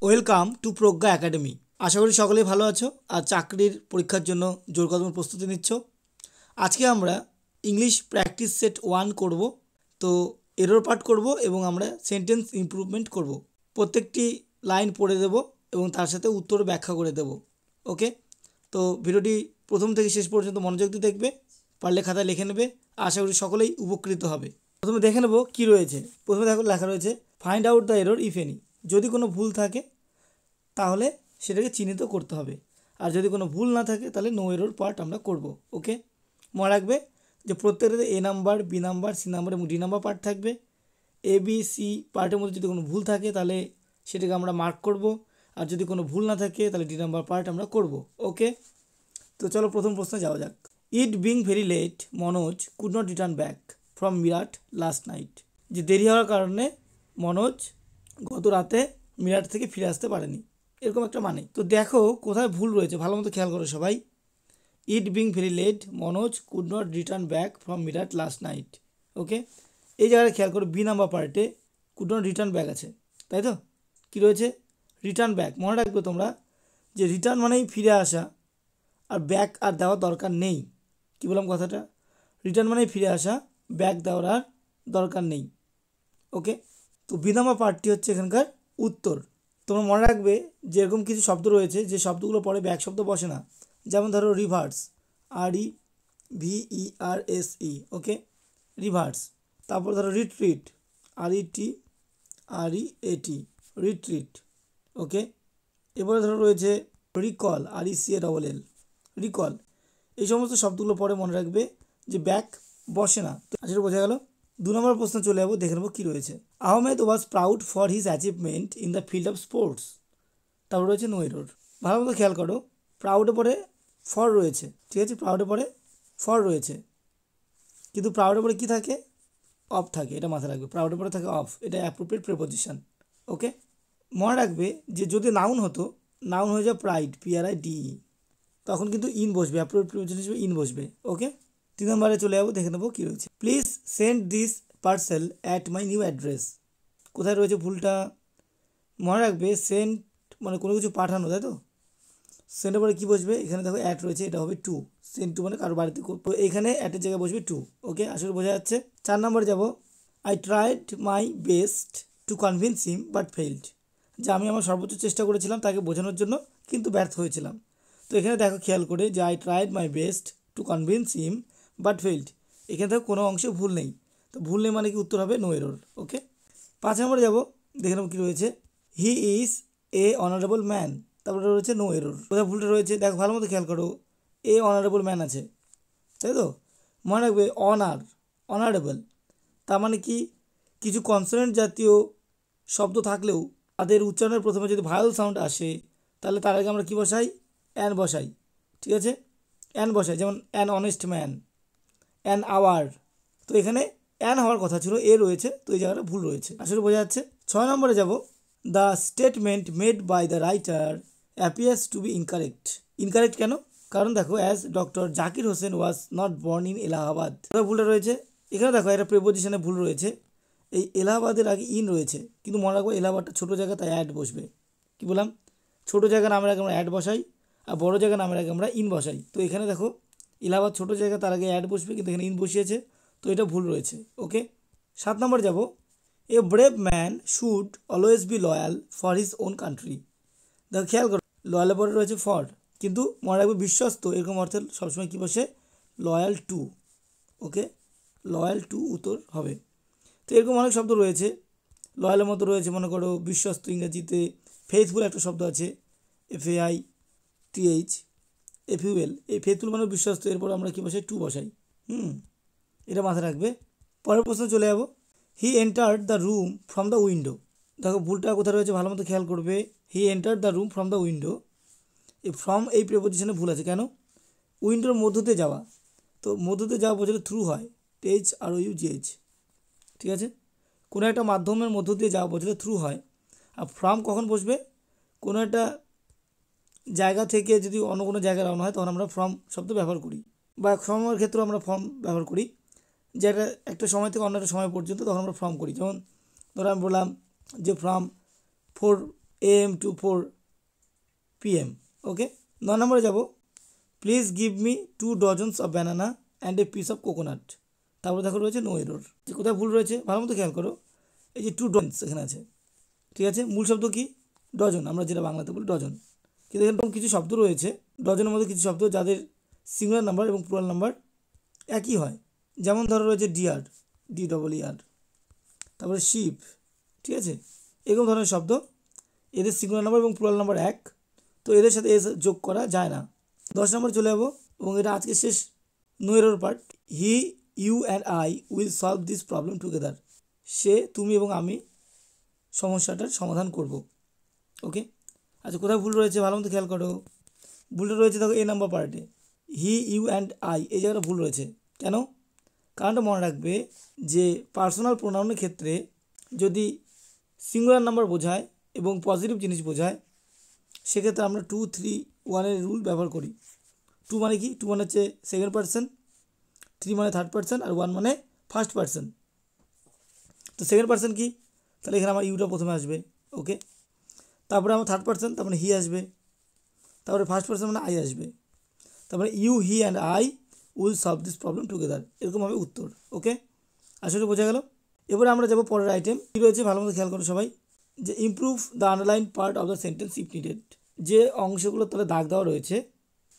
Welcome to Pragya academy. আশা করি সকলেই ভালো আছো আর চাকরির পরীক্ষার জন্য জোর কদমে প্রস্তুতি নিচ্ছ। আজকে আমরা ইংলিশ প্র্যাকটিস সেট 1 করব। তো এরর পার্ট করব এবং আমরা সেন্টেন্স ইমপ্রুভমেন্ট করব। প্রত্যেকটি লাইন পড়ে দেব এবং তার সাথে উত্তর ব্যাখ্যা করে দেব। ওকে, তো ভিডিওটি প্রথম থেকে শেষ পর্যন্ত মনোযোগ দিয়ে দেখবে, পারলে খাতায় লিখে নেবে। আশা করি সকলেই উপকৃত হবে। প্রথমে দেখে নেব কী রয়েছে। প্রথমে দেখো লেখা রয়েছে find out the error if any. যদি কোনো ভুল থাকে তাহলে সেটাকে চিহ্নিত করতে হবে, আর যদি কোনো ভুল না থাকে তাহলে নো এরর পার্ট আমরা করব। ওকে, মনে রাখবে যে প্রত্যেকটাতে A number, B number, C number এবং ডি নাম্বার পার্ট থাকবে। এ বি সি পার্টের মধ্যে যদি কোনো ভুল থাকে তাহলে সেটাকে আমরা মার্ক করব, আর যদি কোনো ভুল না থাকে তাহলে ডি নাম্বার পার্ট আমরা করব। ওকে, তো চলো প্রথম প্রশ্নে যাওয়া যাক। It being very late Manoj could not return back from Meerut last night. যে দেরি হওয়ার কারণে মনোজ গত রাতে মিরাট থেকে ফিরে আসতে পারেনি, এরকম একটা মানে। তো দেখো কোথায় ভুল রয়েছে, ভালো মতো খেয়াল করো সবাই। It being very late Manoj could not return back from Meerut last night. Okay, এই জায়গায় খেয়াল করো বি নাম্বার পার্টে কুড নট রিটার্ন ব্যাক আছে, তাই তো? কী রয়েছে? Return back. মনে রাখবে তোমরা যে রিটার্ন মানেই ফিরে আসা, আর ব্যাক আর দেওয়ার দরকার নেই। কী বললাম কথাটা? রিটার্ন মানেই ফিরে আসা, ব্যাক দেওয়ার আর দরকার নেই। ওকে, তো বি নাম্বার পার্টটি হচ্ছে এখানকার উত্তর। তোমরা মনে রাখবে যে এরকম কিছু শব্দ রয়েছে যে শব্দগুলো পরে ব্যাক শব্দ বসে না। যেমন ধরো রিভার্স, REVERSE। ওকে, রিভার্স। তারপর ধরো রিট্রিট, RETREAT, রিট্রিট। ওকে, এবারে ধরো রয়েছে রিকল, RECALL, রিকল। এই সমস্ত শব্দগুলো পরে মনে রাখবে যে ব্যাক বসে না। তো আসলে বোঝা গেল। 2 নম্বর প্রশ্ন চলে যাবো, দেখে নেবো কী রয়েছে। Ahmed was proud for his achievement in the field of sports. তারপর রয়েছে নো এরর। ভালো মতো খেয়াল করো, প্রাউডে পরে ফর রয়েছে, ঠিক আছে? প্রাউডে পরে ফর রয়েছে, কিন্তু প্রাউডে পরে কী থাকে? অফ থাকে, এটা মাথায় রাখবে। প্রাউডে পরে থাকে অফ, এটা অ্যাপ্রোপ্রিয়েট প্রিপোজিশন। ওকে, মনে রাখবে যে যদি নাউন হতো, নাউন হয়ে যায় প্রাইড, PRIDE, তখন কিন্তু ইন বসবে, অ্যাপ্রোপ্রিয়েট প্রিপোজিশন হিসেবে ইন বসবে। ওকে, 3 নম্বরে চলে যাবো, দেখে নেবো কী রয়েছে। Please send this parcel at my new address. কোথায় রয়েছে ভুলটা? মনে রাখবে সেন্ড মানে কোনো কিছু পাঠানো, তাই তো? সেন্ডের পরে কী বসবে? এখানে দেখো অ্যাট রয়েছে, এটা হবে টু। সেন্ড টু মানে কারো বাড়িতে, এখানে অ্যাটের জায়গায় বসবে টু। ওকে, আসলে বোঝা যাচ্ছে। 4 নম্বরে যাব। I tried my best to convince him but failed. যে আমি আমার সর্বোচ্চ চেষ্টা করেছিলাম তাকে বোঝানোর জন্য, কিন্তু ব্যর্থ হয়েছিলাম। তো এখানে দেখো খেয়াল করে যে I tried my best to convince him but failed. এখানে দেখো কোনো অংশে ভুল নেই, তো ভুল নেই মানে কি উত্তর হবে নো এরর। ওকে, 5 নম্বরে যাব, দেখে নেব কী রয়েছে। He is a honourable man. তারপরে রয়েছে নো এরর। কোথায় ভুলটা রয়েছে দেখো, ভালো মতো খেয়াল করো। এ অনারেবল ম্যান আছে, তাই তো? মনে রাখবে অনারেবল তার মানে কি? কিছু কনসোনেন্ট জাতীয় শব্দ থাকলেও তাদের উচ্চারণের প্রথমে যদি ভায়াল সাউন্ড আসে তাহলে তার আগে আমরা কী বসাই? অ্যান বসাই, ঠিক আছে? অ্যান বসাই, যেমন an honest man, an hour. তো এখানে অ্যান হওয়ার কথা ছিল, এ রয়েছে, তো এই জায়গাটা ভুল রয়েছে। আসলে বোঝা যাচ্ছে। 6 নম্বরে যাব। The statement made by the writer appears to be incorrect. Incorrect কেন? কারণ দেখো as doctor Zakir Hussain was not born in Allahabad. ভুলটা রয়েছে এখানে। দেখো একটা প্রিপোজিশনে ভুল রয়েছে, এই এলাহাবাদের আগে ইন রয়েছে, কিন্তু মনে রাখবো এলাহাবাদটা ছোটো জায়গা, তাই অ্যাড বসবে। কী বললাম? ছোটো জায়গা নামের আগে আমরা অ্যাড বসাই, আর বড়ো জায়গা নামের আগে আমরা ইন বসাই। তো এখানে দেখো এলাহাবাদ ছোটো জায়গা, তার আগে অ্যাড বসবে, কিন্তু এখানে ইন বসিয়েছে, তো এটা ভুল রয়েছে। ওকে, 7 নম্বর যাব। এ brave man should always be loyal for his own country. দেখো খেয়াল করো, লয়ালের পরে রয়েছে ফর, কিন্তু মনে রাখবে বিশ্বস্ত এরকম অর্থে সবসময় কী বসে? Loyal to. Okay, loyal to উত্তর হবে। তো এরকম অনেক শব্দ রয়েছে লয়ালের মতো রয়েছে। মনে করো বিশ্বস্ত, ইংরেজিতে ফেইথফুল একটা শব্দ আছে, FAITH, FUL। এই ফেইথফুল মানে বিশ্বস্ত, এরপর আমরা কী বসাই? টু বসাই। এটা মাথায় রাখবে। পরের প্রশ্ন চলে যাব। He entered the room from the window. দেখো ভুলটা কোথায় রয়েছে, ভালো মতো খেয়াল করবে। He entered the room from the window, এই ফ্রম এই প্রিপোজিশনে ভুল আছে। কেন? উইন্ডোর মধ্যতে যাওয়া, তো মধ্যতে যাওয়া বোঝালে থ্রু হয়, THROUGH, ঠিক আছে? কোনো একটা মাধ্যমের মধ্য দিয়ে যাওয়া বোঝালে থ্রু হয়। আর ফ্রম কখন বসবে? কোনো একটা জায়গা থেকে যদি অন্য কোনো জায়গায় রওনা হয় তখন আমরা ফ্রম শব্দ ব্যবহার করি, বা সময়ের ক্ষেত্রে আমরা ফ্রম ব্যবহার করি, যেটা একটা সময় থেকে অন্য একটা সময় পর্যন্ত, তখন আমরা ফ্রম করি। যেমন ধরো আমি বললাম যে ফ্রম 4 AM to 4 PM. ওকে, 9 নম্বরে যাব, please give me 2 dozens of banana and a piece of coconut. তারপরে দেখো রয়েছে নো এরর। যে কোথায় ভুল রয়েছে ভালো মতো খেয়াল করো, এই যে 2 ডজনস এখানে আছে, ঠিক আছে, মূল শব্দ কি ডজন, আমরা যেটা বাংলাতে বলি ডজন, কিন্তু এখানে কিছু শব্দ রয়েছে ডজনের মধ্যে, কিছু শব্দ যাদের সিঙ্গুলার নাম্বার এবং প্লুরাল নাম্বার একই হয়, যেমন ধরো রয়েছে ডিয়ার, DEER, তারপরে শিপ, ঠিক আছে, এরকম ধরনের শব্দ এদের সিঙ্গুলার নাম্বার এবং প্লুরাল নাম্বার এক, তো এদের সাথে এস যোগ করা যায় না। 10 নম্বর চলে যাবো এবং এটা আজকে শেষ no error part. He, you and I will solve this problem together. সে, তুমি এবং আমি সমস্যাটার সমাধান করব। ওকে, আচ্ছা কোথায় ভুল রয়েছে ভালো মতো খেয়াল করো। ভুলটা রয়েছে দেখো এ নাম্বার পার্টে, হি, ইউ অ্যান্ড আই, এই জায়গাটা ভুল রয়েছে। কেন? কারণটা মনে রাখবে যে পার্সোনাল প্রোনাউনের ক্ষেত্রে যদি সিঙ্গুলার নাম্বার বোঝায় এবং পজিটিভ জিনিস বোঝায়, সেক্ষেত্রে আমরা 2, 3, 1 রুল ব্যবহার করি। 2 মানে কি? 2 মানে হচ্ছে সেকেন্ড পার্সন, 3 মানে থার্ড পার্সন, আর 1 মানে ফার্স্ট পার্সন। তো সেকেন্ড পার্সন কি? তাহলে এখানে আমার ইউটা প্রথমে আসবে। ওকে, তারপরে আমার থার্ড পার্সন, তারপরে হি আসবে, তারপরে ফার্স্ট পার্সন মানে আই আসবে, তারপরে you, he and I will solve this problem together, এরকম হবে উত্তর। ওকে, আসলে বোঝা গেল। এবারে আমরা যাব পরের আইটেম, কী রয়েছে ভালো মতো খেয়াল করো সবাই, যে improve the underline part of the sentence if needed. যে অংশগুলোর তলে দাগ দেওয়া রয়েছে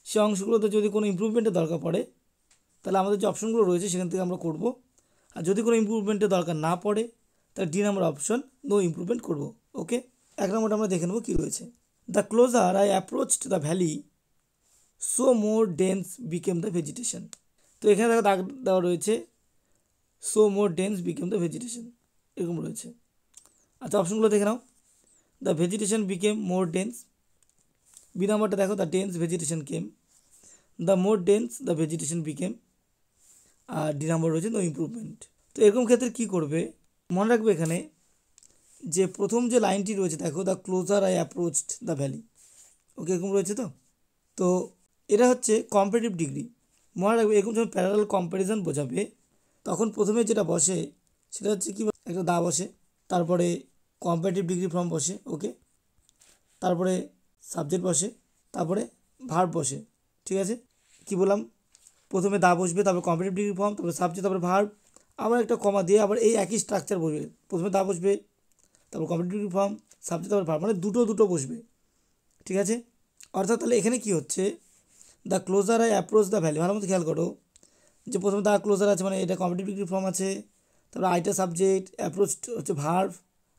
সে অংশগুলোতে যদি কোনো ইমপ্রুভমেন্টের দরকার পড়ে, তাহলে আমাদের যে অপশনগুলো রয়েছে সেখান থেকে আমরা করব। আর যদি কোনো ইমপ্রুভমেন্টের দরকার না পড়ে, তাহলে D number option no improvement করব। ওকে, 1 নম্বরটা আমরা দেখে নেব কী রয়েছে। The closer I approached the valley so more dense became the vegetation. তো এখানে দেখো দাগ দেওয়া রয়েছে so more dense became the vegetation, এরকম রয়েছে। আচ্ছা অপশনগুলো দেখে নাও। The vegetation became more dense, B নাম্বারটা দেখো the dense vegetation came, the more dense the vegetation became, আর ডি নাম্বার রয়েছে নো ইমপ্রুভমেন্ট। তো এরকম ক্ষেত্রে কী করবে মনে রাখবে এখানে যে প্রথম যে লাইনটি রয়েছে দেখো the closer I approached the valley. Okay, এরকম রয়েছে। তো এটা হচ্ছে কম্পারেটিভ ডিগ্রি। মনে রাখবে এরকম যখন প্যারালাল কম্প্যারিজন বোঝাবে তখন প্রথমে যেটা বসে সেটা হচ্ছে কি, একটা দা বসে, তারপরে কম্পারেটিভ ডিগ্রি ফর্ম বসে। ওকে, তারপরে সাবজেক্ট বসে, তারপরে ভার্ব বসে। ঠিক আছে, কি বললাম, প্রথমে দা বসবে, তারপর কম্পারেটিভ ডিগ্রি ফর্ম, তারপরে সাবজেক্ট, তারপরে ভার্ব, আবার একটা কমা দিয়ে আবার এই একই স্ট্রাকচার বসবে। প্রথমে দা বসবে, তারপর কম্পারেটিভ ডিগ্রি ফর্ম, সাবজেক্ট, তারপর ভার্ব, মানে দুটো বসবে। ঠিক আছে, অর্থাৎ তাহলে এখানে কি হচ্ছে, the closer I approach the valley, ভালো মতো খেয়াল করো যে প্রথমে দ্য ক্লোজার আছে মানে এটা কম্পারেটিভ ডিগ্রি ফর্ম আছে, তারপরে আইটা সাবজেক্ট, অ্যাপ্রোচ হচ্ছে ভার্ব,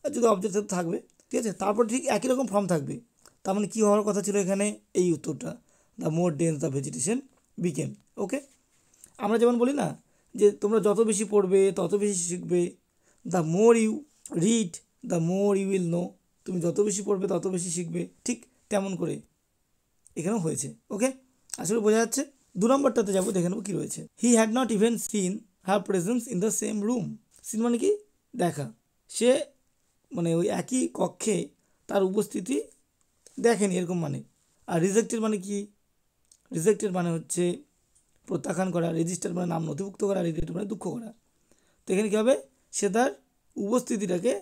আর যদি অবজেক্ট থাকবে। ঠিক আছে, তারপর ঠিক একই রকম ফর্ম থাকবে। তার মানে কী হওয়ার কথা ছিল এখানে, এই উত্তরটা, the more dense the vegetation became. Okay, আমরা যেমন বলি না যে তোমরা যত বেশি পড়বে তত বেশি শিখবে, the more you read the more you will know, তুমি যত বেশি পড়বে তত বেশি শিখবে, ঠিক তেমন করে এখানেও হয়েছে। ওকে, আসলে বোঝা যাচ্ছে। 2 নম্বরটাতে যাবো, দেখে নেবো কী রয়েছে। He had not even seen her presence in the same room. Seen মানে কি, দেখা, সে মানে ওই একই কক্ষে তার উপস্থিতি দেখেনি, এরকম মানে। আর রিজেক্টেড মানে কি, রিজেক্টেড মানে হচ্ছে প্রত্যাখ্যান করা, রেজিস্টার মানে নাম নথিভুক্ত করা, রিজেক্টেড মানে দুঃখ করা। তো এখানে কী হবে, সে তার উপস্থিতিটাকে,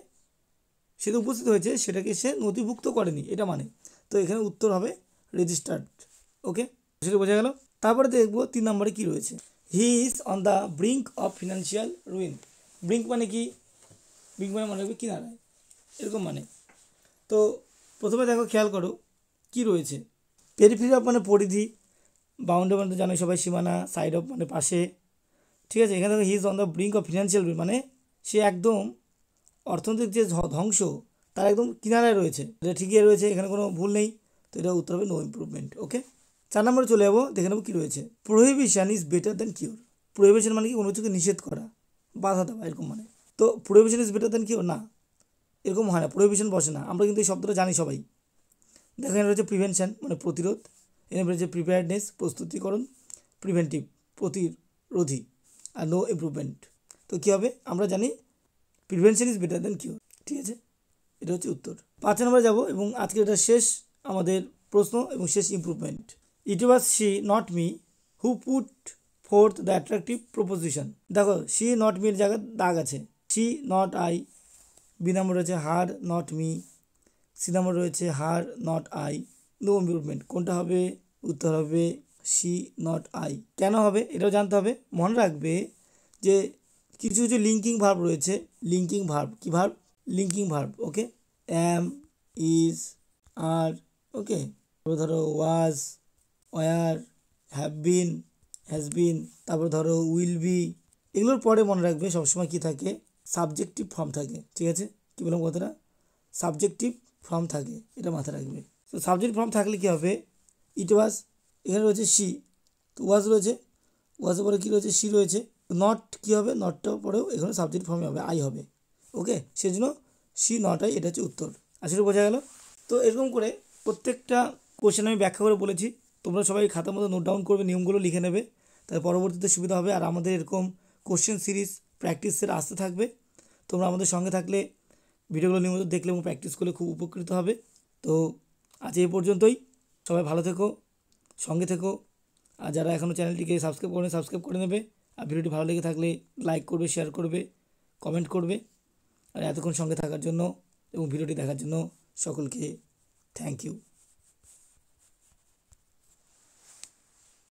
সে তো উপস্থিত হয়েছে সেটাকে সে নথিভুক্ত করেনি, এটা মানে। তো এখানে উত্তর হবে রেজিস্টার্ড। ওকে, সেটা বোঝা গেল। তারপরে দেখবো 3 নম্বরে কী রয়েছে। He is on the brink of financial ruin. Brink মানে কি, ব্রিঙ্ক মানে মনে রাখবে কিনারায়, এরকম মানে। তো প্রথমে দেখো খেয়াল করো কি রয়েছে, পেরিফেরি অফ মানে পরিধি, বাউন্ডারি মানে জানো সবাই সীমানা, সাইড অফ মানে পাশে। ঠিক আছে, এখানে দেখো he is on the brink of financial ruin মানে সে একদম অর্থনৈতিক যে ধ্বংস তার একদম কিনারায় রয়েছে, এটা ঠিকই রয়েছে, এখানে কোনো ভুল নেই। তো এটা উত্তর হবে নো ইমপ্রুভমেন্ট। ওকে, 4 নম্বরে চলে যাবো, দেখে নেবো কী রয়েছে। Prohibition is better than cure. Prohibition মানে কি, কোনো কিছুকে নিষেধ করা, বাধা দেওয়া, এরকম মানে। তো prohibition is better than cure না, এরকম হয় না, প্রোহিবিশন বসে না। আমরা কিন্তু এই শব্দটা জানি সবাই। দেখো এখানে রয়েছে প্রিভেনশন মানে প্রতিরোধ, এখানে রয়েছে প্রিপেয়ারনেস প্রস্তুতিকরণ, প্রিভেন্টিভ প্রতিরোধী, আর নো ইমপ্রুভমেন্ট। তো কী হবে, আমরা জানি prevention is better than cure. ঠিক আছে, এটা হচ্ছে উত্তর। 5 নম্বরে যাবো এবং আজকে এটা শেষ আমাদের প্রশ্ন এবং শেষ improvement. It was she not me who put forth the attractive proposition. দেখো শি নট মির জায়গায় দাগ আছে, she not I, B number রয়েছে her not me, C number রয়েছে her not I, no improvement. কোনটা হবে? উত্তর হবে সি নট আই। কেন হবে এটাও জানতে হবে। মনে রাখবে যে কিছু কিছু লিঙ্কিং ভার্ব রয়েছে, লিঙ্কিং ভার্ব। কি verb? Linking verb. Okay, am, is, are, okay, ধরো was, were, have been, has been, তারপর ধরো উইল বি। এগুলোর পরে মনে রাখবে সবসময় কি থাকে? সাবজেক্টিভ ফর্ম থাকে। ঠিক আছে, কী বললাম কথাটা? সাবজেক্টিভ ফর্ম থাকে, এটা মাথায় রাখবে। তো সাবজেক্ট ফর্ম থাকলে কী হবে? ইট ওয়াজ, এখানে রয়েছে সি, তো ওয়াজ রয়েছে, ওয়াজের পরে কী রয়েছে? সি রয়েছে। নট কী হবে? নটটার পরেও এখানে সাবজেক্ট ফর্মে হবে, আই হবে। ওকে, সেই জন্য সি নট আই, এটা হচ্ছে উত্তর। আসলে বোঝা গেল? তো এরকম করে প্রত্যেকটা কোশ্চেন আমি ব্যাখ্যা করে বলেছি, তোমরা সবাই খাতার মধ্যে নোট ডাউন করবে, নিয়মগুলো লিখে নেবে, তাহলে পরবর্তীতে সুবিধা হবে। আর আমাদের এরকম কোশ্চেন সিরিজ প্র্যাকটিসের আসতে থাকবে। তোমরা আমাদের সঙ্গে থাকলে, ভিডিওগুলো নিয়মিত দেখলে এবং প্র্যাকটিস করলে খুব উপকৃত হবে। তো আজ এই পর্যন্তই। সবাই ভালো থেকো, সঙ্গে থেকো। আর যারা এখনও চ্যানেলটিকে সাবস্ক্রাইব করে সাবস্ক্রাইব করে নেবে। আর ভিডিওটি ভালো লেগে থাকলে লাইক করবে, শেয়ার করবে, কমেন্ট করবে। আর এতক্ষণ সঙ্গে থাকার জন্য এবং ভিডিওটি দেখার জন্য সকলকে থ্যাংক ইউ।